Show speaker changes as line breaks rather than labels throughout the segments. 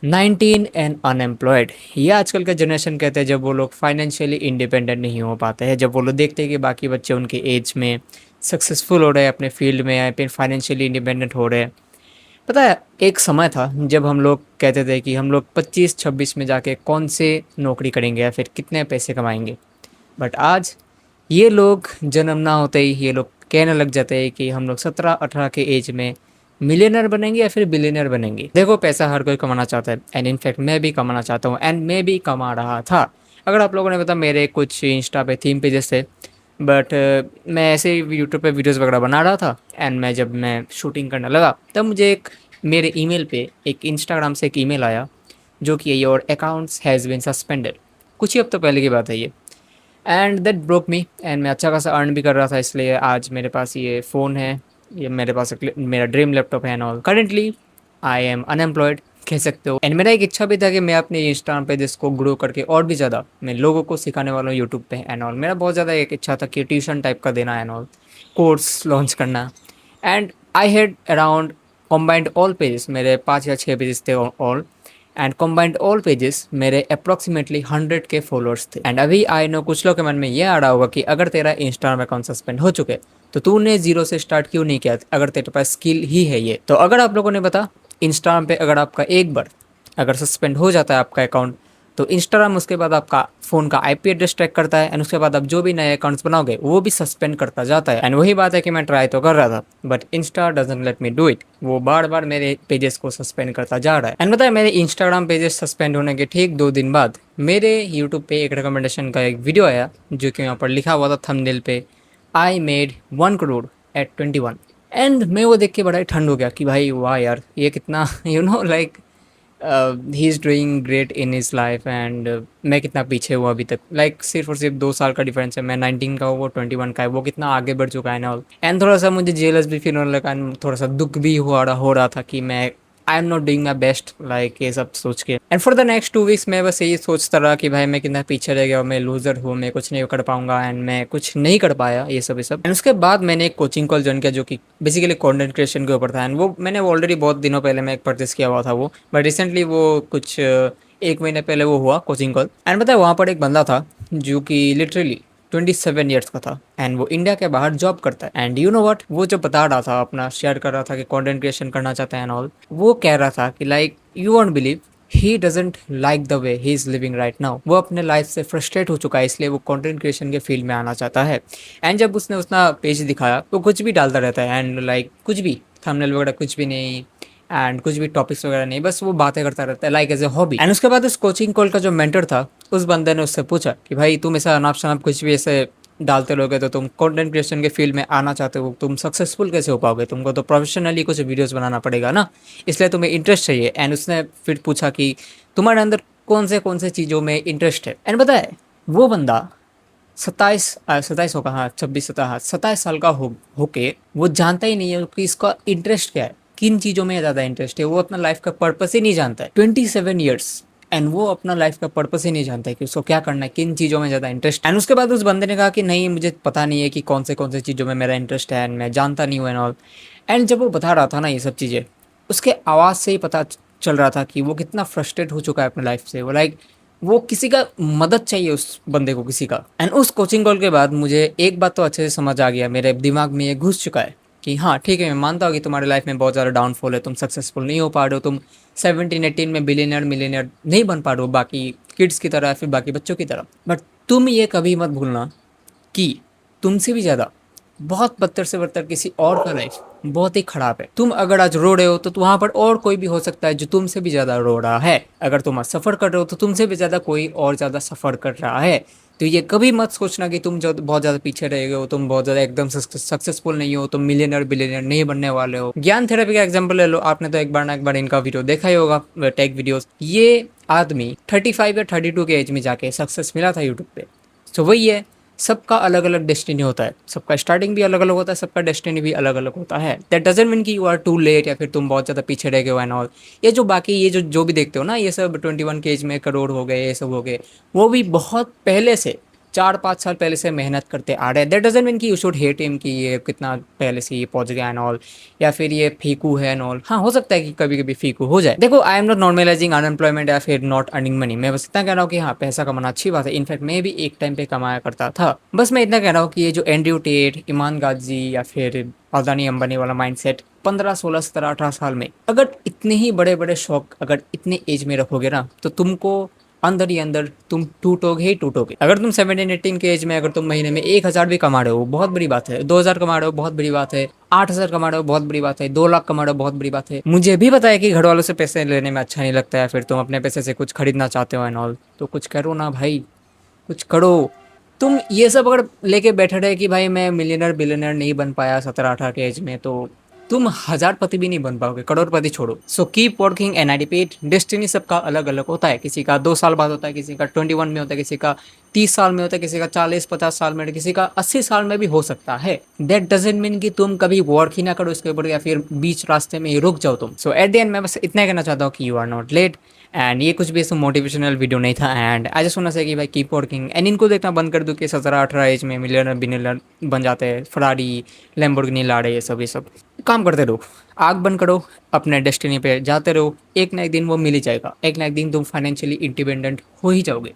19 and unemployed, ये आजकल का जनरेशन कहते हैं जब वो लोग फाइनेंशियली इंडिपेंडेंट नहीं हो पाते हैं, जब वो लोग देखते हैं कि बाकी बच्चे उनके एज में सक्सेसफुल हो रहे हैं अपने फील्ड में या फिर फाइनेंशियली इंडिपेंडेंट हो रहे हैं। पता है, एक समय था जब हम लोग कहते थे कि हम लोग 25-26 में जाके कौन से नौकरी करेंगे या फिर कितने पैसे कमाएंगे। बट आज ये लोग जन्म ना होते ही ये लोग कहने लग जाते हैं कि हम लोग 17-18 के एज में मिलियनर बनेंगे या फिर बिलियनर बनेंगे। देखो, पैसा हर कोई कमाना चाहता है एंड इनफैक्ट मैं भी कमाना चाहता हूँ एंड मैं भी कमा रहा था। अगर आप लोगों ने पता, मेरे कुछ इंस्टा पे थीम पेजेस थे, बट मैं ऐसे ही यूट्यूब पे वीडियोस वगैरह बना रहा था एंड जब मैं शूटिंग करने लगा तब मुझे एक मेरे ईमेल पे एक इंस्टाग्राम से एक ईमेल आया जो कि your accounts has been suspended. कुछ ही हफ्तों पहले की बात है ये। And that broke me and मैं अच्छा खासा अर्न भी कर रहा था, इसलिए आज मेरे पास ये फ़ोन है, ये मेरे पास मेरा ड्रीम लैपटॉप है and all. Currently I am unemployed कह सकते हो। एंड मेरा एक इच्छा भी था कि मैं अपने इंस्टाग्राम पे जिसको ग्रो करके और भी ज़्यादा मैं लोगों को सिखाने वाला हूँ यूट्यूब पे एंड ऑल। मेरा बहुत ज़्यादा एक इच्छा था कि ट्यूशन टाइप का देना एंड ऑल, कोर्स लॉन्च करना। And I had around combined all pages, मेरे 5 या 6 पेजेस थे all, and combined all pages मेरे अप्रॉक्सीमेटली 100 के फॉलोअर्स थे। एंड अभी आई नो कुछ लोग के मन में ये आ रहा होगा कि अगर तेरा इंस्टाग्राम अकाउंट सस्पेंड हो चुके तो तूने जीरो से स्टार्ट क्यों नहीं किया, अगर तेरे पास स्किल ही है ये। तो अगर आप लोगों ने बता, इंस्टाग्राम पे अगर आपका एक बार अगर सस्पेंड हो जाता है आपका अकाउंट, तो इंस्टाग्राम उसके बाद आपका फ़ोन का आईपी एड्रेस ट्रैक करता है एंड उसके बाद आप जो भी नए अकाउंट्स बनाओगे वो भी सस्पेंड करता जाता है। एंड वही बात है कि मैं ट्राई तो कर रहा था but Insta doesn't let me do it, वो बार बार मेरे पेजेस को सस्पेंड करता जा रहा है। एंड बताया, मेरे इंस्टाग्राम पेजेस सस्पेंड होने के ठीक 2 दिन बाद मेरे यूट्यूब पे एक रिकमेंडेशन का एक वीडियो आया जो कि यहाँ पर लिखा हुआ था थंबनेल पे, I made 1 crore at 21। And मैं वो देख के बड़ा ही ठंड हो गया कि भाई वाह यार, ये कितना like he is doing great in his life and मैं कितना पीछे हूँ अभी तक। सिर्फ और सिर्फ 2 साल का डिफरेंस है, मैं 19 का हूँ, वो 21 का है, वो कितना आगे बढ़ चुका है ना। एंड थोड़ा सा मुझे जेलस भी फील होने लगा and थोड़ा सा दुख भी हो रहा था कि मैं आई am not doing my best, ये सब सोच के। And for the next 2 weeks मैं बस यही सोचता रहा कि भाई मैं कितना पीछे रह गया, मैं लूजर हूँ, मैं कुछ नहीं कर पाऊंगा एंड मैं कुछ नहीं कर पाया ये सब। एंड उसके बाद मैंने एक कोचिंग कॉल ज्वाइन किया जो कि बेसिकली कंटेंट क्रिएशन के ऊपर था एंड वो मैंने ऑलरेडी बहुत दिनों पहले मैं एक परचेस किया हुआ था वो, बट रिसेंटली वो कुछ 1 महीने पहले वो हुआ कोचिंग कॉल। एंड पता है, वहाँ पर एक बंदा था जो कि लिटरली 27 ईयर्स का था एंड वो इंडिया के बाहर जॉब करता है। एंड यू नो वट, वो जो बता रहा था, अपना शेयर कर रहा था कि कंटेंट क्रिएशन करना चाहता है एंड ऑल, वो कह रहा था कि like you won't believe, he doesn't like the way he is living right now. वो अपने लाइफ से फ्रस्ट्रेट हो चुका है, इसलिए वो कंटेंट क्रिएशन के फील्ड में आना चाहता है। एंड जब उसने उसका पेज दिखाया तो कुछ भी डालता रहता है एंड कुछ भी थंबनेल वगैरह कुछ भी नहीं एंड कुछ भी टॉपिक्स वगैरह नहीं, बस वो बातें करता रहता है like as a hobby. And उसके बाद उस कोचिंग कॉल का जो मेंटर था, उस बंदे ने उससे पूछा कि भाई तुम ऐसा अनाप शनाप कुछ भी ऐसे डालते रहोगे तो तुम कंटेंट क्रिएशन के फील्ड में आना चाहते हो, तुम सक्सेसफुल कैसे हो पाओगे, तुमको तो प्रोफेशनली कुछ वीडियोस बनाना पड़ेगा ना, इसलिए तुम्हें इंटरेस्ट चाहिए। एंड उसने फिर पूछा कि तुम्हारे अंदर कौन से चीज़ों में इंटरेस्ट है। एंड बताए, वो बंदा 27 होगा, हाँ 27 साल का होके वो जानता ही नहीं है कि इसका इंटरेस्ट क्या है, किन चीज़ों में ज़्यादा इंटरेस्ट है। वो अपना लाइफ का पर्पस ही नहीं जानता है, 27 ईयर्स एंड वो अपना लाइफ का पर्पस ही नहीं जानता है कि उसको क्या करना है, किन चीज़ों में ज़्यादा इंटरेस्ट। एंड उसके बाद उस बंदे ने कहा कि नहीं, मुझे पता नहीं है कि कौन से चीज़ों में मेरा इंटरेस्ट है एंड मैं जानता नहीं हूँ एंड ऑल। एंड जब वो बता रहा था ना ये सब चीज़ें, उसके आवाज़ से ही पता चल रहा था कि वो कितना फ्रस्ट्रेट हो चुका है अपने लाइफ से। वो किसी का मदद चाहिए उस बंदे को, किसी का। एंड उस कोचिंग कॉल के बाद मुझे एक बात तो अच्छे से समझ आ गया, मेरे दिमाग में ये घुस चुका है कि हाँ ठीक है, मैं मानता हूँ कि तुम्हारे लाइफ में बहुत ज़्यादा डाउनफॉल है, तुम सक्सेसफुल नहीं हो पा रहे हो, तुम 17-18 में बिलियनर मिलियनर नहीं बन पा रहे हो बाकी किड्स की तरह या फिर बाकी बच्चों की तरह। बट तुम ये कभी मत भूलना कि तुमसे भी ज़्यादा बहुत बदतर से बदतर किसी और का लाइफ बहुत ही खराब है। तुम अगर आज रो रहे हो तो वहाँ पर और कोई भी हो सकता है जो तुमसे भी ज़्यादा रो रहा है। अगर तुम आज सफ़र कर रहे हो तो तुमसे भी ज़्यादा कोई और ज़्यादा सफ़र कर रहा है। तो ये कभी मत सोचना कि तुम जो बहुत ज़्यादा पीछे रह गए हो, तुम बहुत ज़्यादा एकदम सक्सेसफुल नहीं हो, तुम मिलियनर बिलियनर नहीं बनने वाले हो। ज्ञान थेरेपी का एग्जाम्पल ले लो, आपने तो एक बार ना एक बार इनका वीडियो देखा ही होगा, टेक वीडियोस। ये आदमी 35 या 32 के एज में जाके सक्सेस मिला था यूट्यूब पे। तो वही है, सबका अलग अलग डेस्टिनी होता है, सबका स्टार्टिंग भी अलग अलग होता है, सबका डेस्टिनी भी अलग अलग होता है। दैट डजंट मीन कि यू आर टू लेट या फिर तुम बहुत ज़्यादा पीछे रह गए हो एंड ऑल। ये जो बाकी ये जो भी देखते हो ना, ये सब 21 के एज में करोड़ हो गए, ये सब हो गए, वो भी बहुत पहले से 4-5 साल पहले से मेहनत करते आ रहे हैं। दैट डजंट मीन कि यू शुड हेट हिम कि ये कितना पहले से ये पहुंच गया एंड ऑल, या फिर ये फीकू है एंड ऑल। हाँ, हो सकता है कि कभी कभी फीकू हो जाए। देखो, आई एम नॉट नॉर्मलाइजिंग अनएम्प्लॉयमेंट या फिर नॉट अर्निंग मनी। मैं बस इतना कह रहा हूँ कि हाँ, पैसा कमाना अच्छी बात है। इनफैक्ट मैं भी एक टाइम पे कमाया करता था। बस मैं इतना कह रहा हूँ कि ये जो एंड्रयू टेट, ईमान गाजी या फिर अदानी अंबानी वाला माइंडसेट 15, 16, 17, 18 साल में अगर इतने ही बड़े बड़े शौक अगर इतने एज में रखोगे ना, तो तुमको अंदर ही अंदर तुम टूटोगे ही टूटोगे। अगर तुम 17-18 के एज में अगर तुम महीने में 1,000 भी कमा रहे हो बहुत बड़ी बात है, 2,000 कमा रहे हो बहुत बड़ी बात है, 8,000 कमा रहे हो बहुत बड़ी बात है, 2 लाख कमा रहे हो बहुत बड़ी बात है। मुझे भी पता है कि घर वालों से पैसे लेने में अच्छा नहीं लगता है, फिर तुम अपने पैसे से कुछ खरीदना चाहते हो एंड ऑल, तो कुछ करो ना भाई, कुछ करो। तुम ये सब अगर लेके बैठे रहे कि भाई मैं मिलियनर बिलियनर नहीं बन पाया 17-18 के एज में, तो तुम हजारपति भी नहीं बन पाओगे, करोड़पति छोड़ो। So keep working and I repeat, destiny सबका अलग अलग होता है। किसी का 2 साल बाद होता है, किसी का 21 में होता है, किसी का 30 साल में होता है, किसी का 40-50 साल में, किसी का 80 साल में भी हो सकता है। दैट डजेंट मीन कि तुम कभी वर्क ही ना करो इसके ऊपर, या फिर बीच रास्ते में ही रुक जाओ तुम। सो एट द एंड मैं बस इतना कहना चाहता हूँ कि you are not late. And ये कुछ भी ऐसा मोटिवेशनल वीडियो नहीं था। And I just want say कि भाई कीप वर्किंग। एंड इनको देखना बंद कर दो कि 17-18 एज में मिलियनर बिलियनर बन जाते हैं, फरारी लैम्बोर्गिनी ला रहे, ये सब काम करते रहो, आग बंद करो, अपने डेस्टिनी पे जाते रहो। एक ना एक दिन वो मिल ही जाएगा, एक ना एक दिन तुम फाइनेंशियली इंडिपेंडेंट हो ही जाओगे।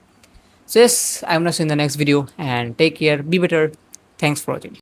So yes, I am not in the next video and take care, be better. Thanks for watching.